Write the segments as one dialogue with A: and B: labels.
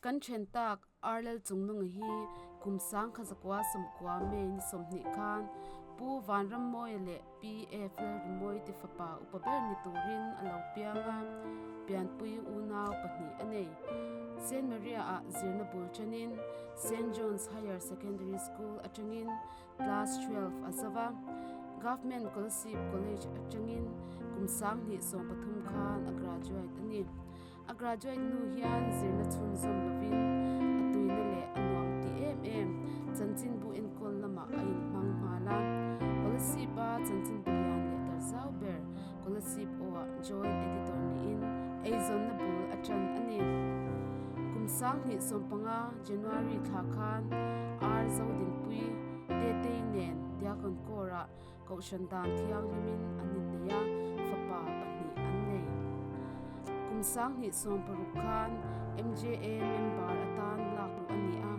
A: kan chen tak arlel chungnung hi kumsang khazakwa samkwa me ni somni khan pu vanram moi le pf moi ti fapa upaber ni turin alo pianga pian pui unaw pahni anei Saint Maria a zirna bulchanin St John's Higher Secondary School atangin class 12 azawa Government College atangin kumsang ni som pathum khan a graduate ani a graduate nu hian zirna chhun zom lovin atuina le anuam ti chanchin bu in kol lama ain mang hala policy ba chanchin bulian le tarzau ber policy o joint editor ni in aizon na bul atran ani kumsang ni sompanga January thakhan ar zodin pui te nen diakon kora kaushandan thiang limin anin neya fapa pani annei kumsang ni somparukan MJA member atan laku ania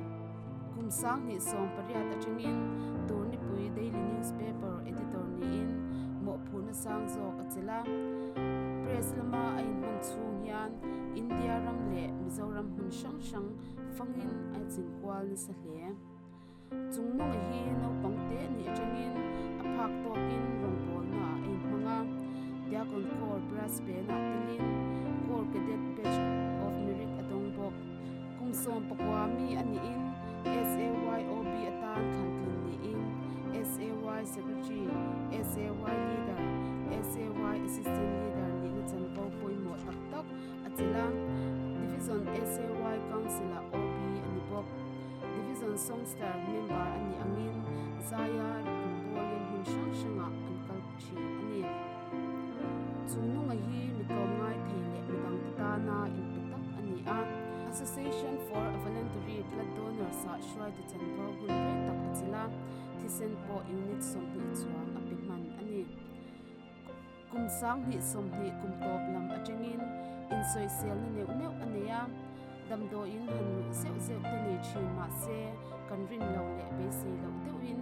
A: kumsang ni sompariat atringin turni pui daily newspaper editor ni in mo phuna sang zok achela press lama ain manchung yan India ram le Mizoram hun shang fangin ai chingkwal ni sa hle chungnung hi no pangte ni atangin aphak tokin rongbol na ein manga diakon kor brass pe na tilin kor cadet page of merit atong bok kumsom pakwami ani in SAYOB atan khantlin ni in SAY secretary SAY leader SAY assistant leader ni chan ko poimo tak atila division SAY councilor OB ani bok division songstar member ani angin zaya rumbolin hun shanga ankal chi ani chungnunga hi mitomngai theile midang tatana inpitak ani a Association for Voluntary Blood Donors sa shwai ti chanpo hun re tak achila thisen po unit somni chuang apinman ani kumsang hi somni kumtop lam atengin insoi sel na neu aneya damdo in hanu zeu tani chi ma se kanrin lo le be se lo deuin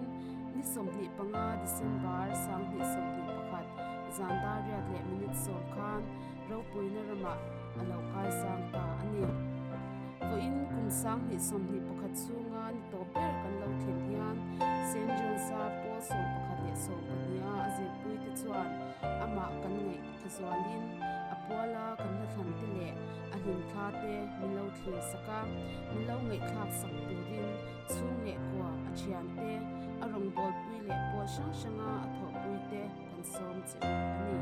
A: ni somni panga December sang ni somni pakhat zanda riat le minute som khan ro puina rama alo kai sang ta ani vo in kumsang ni somni pakhat chunga ni to ber kan lo thlen hian St John's sa po som pakhat le som pania aze pui te chuan ama kan ngai thazwalin apwala kan na than ti le ahin thate milo thli saka milo ngai thak sak turin chung le kwa achian te arong bol pui le po shanga atho pui te kan som chu ani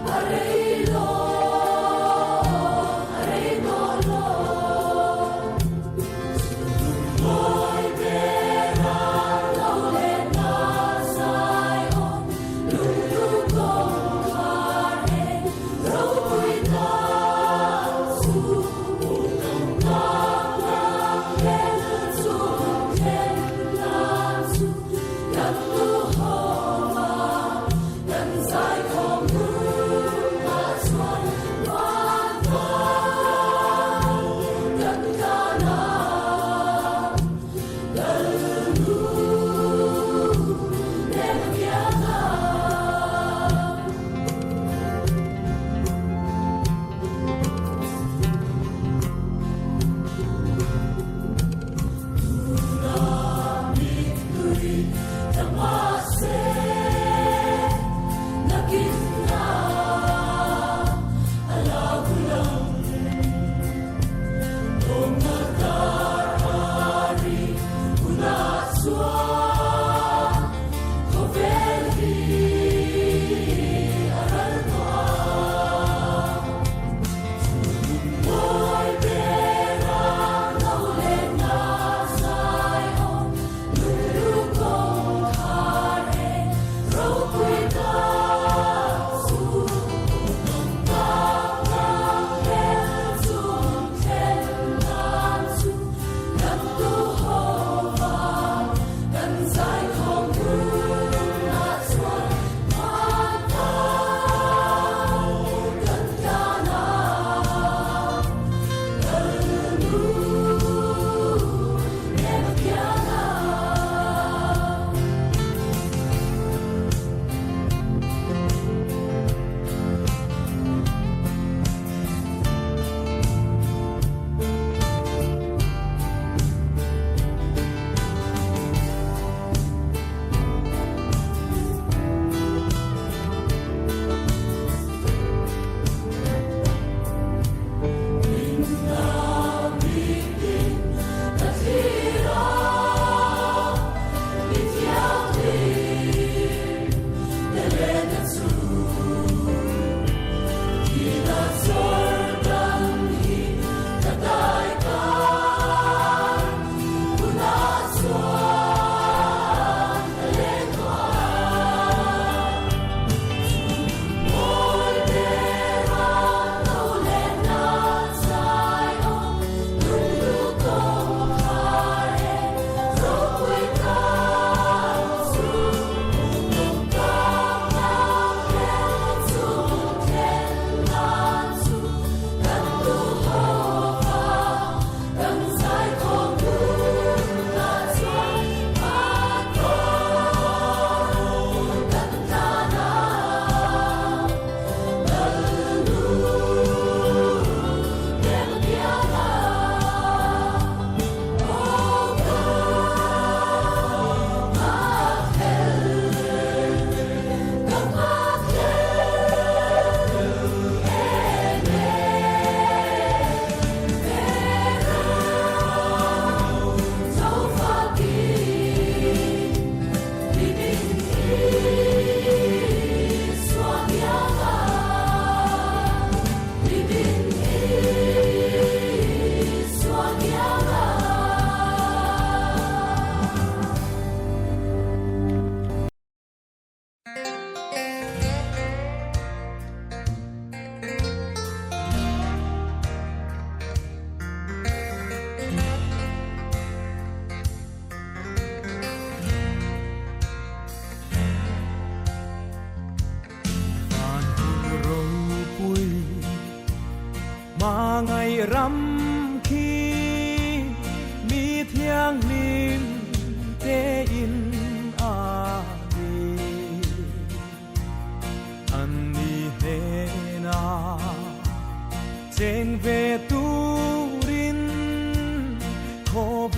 B: Are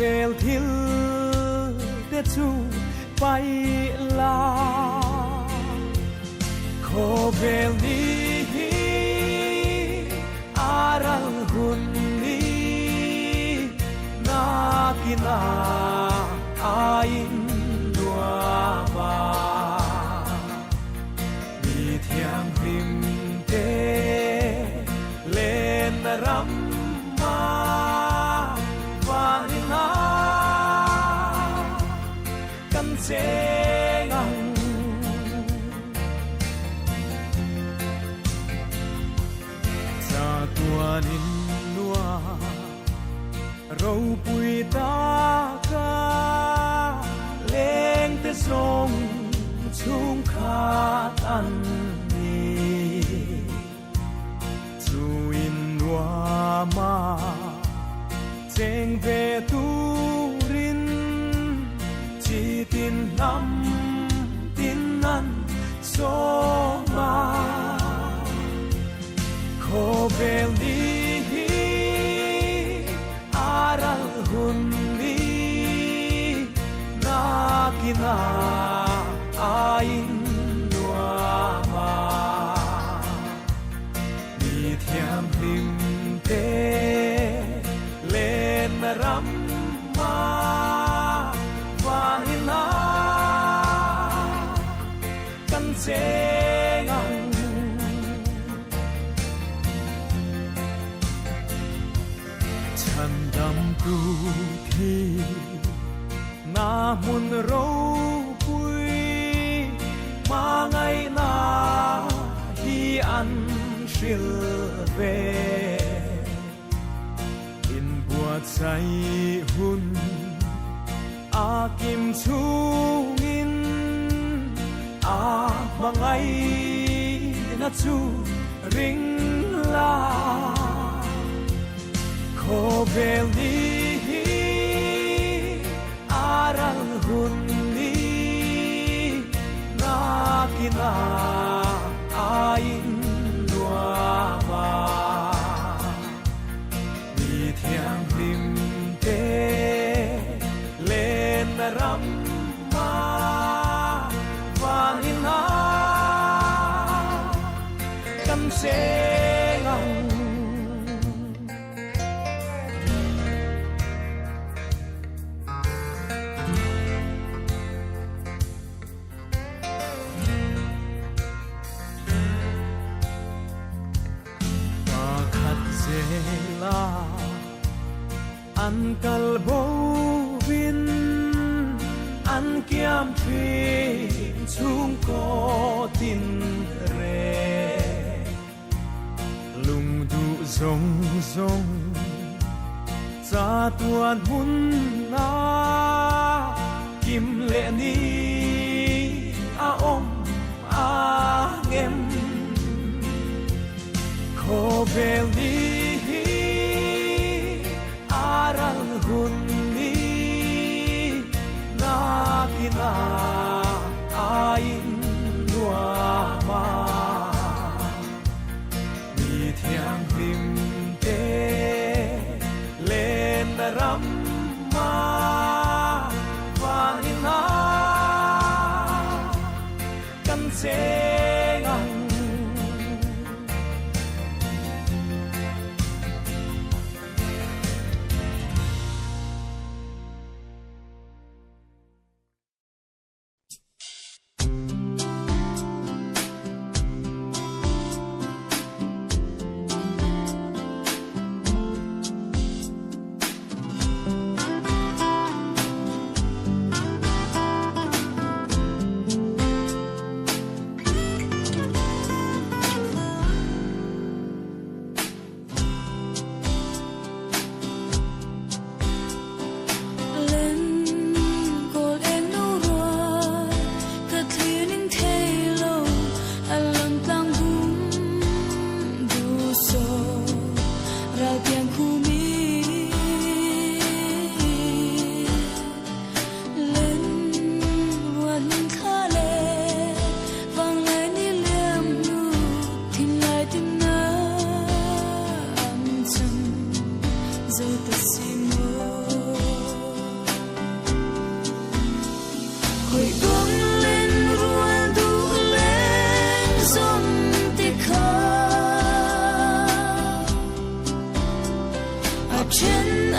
B: vel thil te chu pai la kho vel ni aral hun ni na kina ain dua ma mi thiam him te len ram ma van na kan che ngang cha tuan in lua râu bụi ta ca lên te sông chung khát ăn ni chu in lua ma cheng về tu rin chỉ tin năm tin ăn so ma kho về đi aral hun ni na kina ain lua ma mi thiam him te len ram ma van na kan che ngang chan dam tu thi na mun ro pui ma ngai na hi an shil ve in bua chai hun a kim chung in a mangai na chu ring la kho vel ni aral hun ni na kina ain lua ma mi thiang lim te len ram ma van na kan se ngang la an kal bo vin an kiam thi chung ko tin re lung du zong zong cha tuan hun na kim le ni a om a ngem kho vel ni aral hun ni na kina ain lua ma mi thiang him te len ram ma van na kan che ngang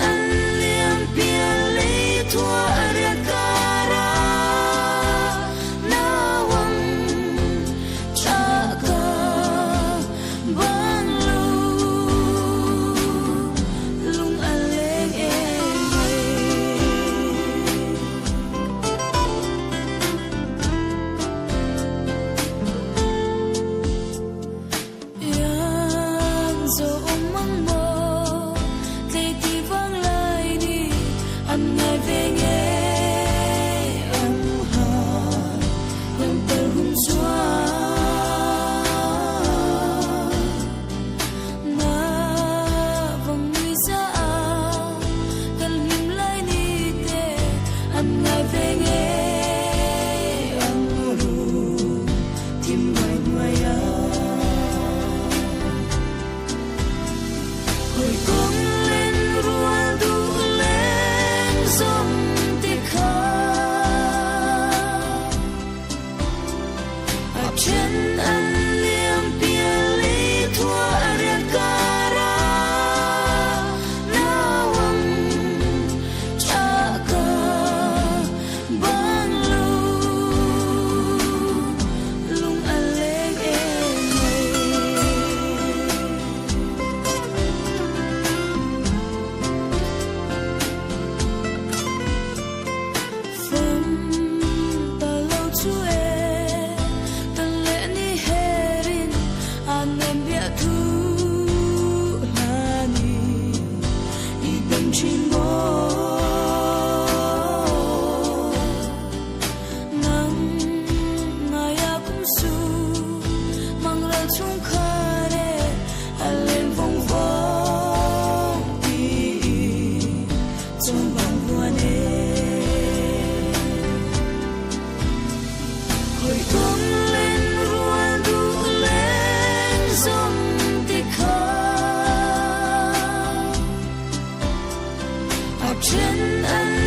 C: an liam pia lấy thua ra cara na wang cha ka ban lu lung aleng e yan zo mang mo kay ti vang lai ni an ngai ve nge am ha hum tel hum xóa na vang mi sa kan him lai ni te an ngai ve nge am ru tim mai mai ya hồi con lên rùa du lên sông tê khá ở trên ăn liam pia lấy thua ra cara na wang cha ka ban lu lung aleng e phong ta lâu chú e ta lẽ ni herin an em bia thu la ni i đâm chim mô nắng ngày ya cũng su mang ra chung khare an lên vòng vòng đi trong vòng vuan e hồi con lên rùa du lên sông tê khá ở trên ăn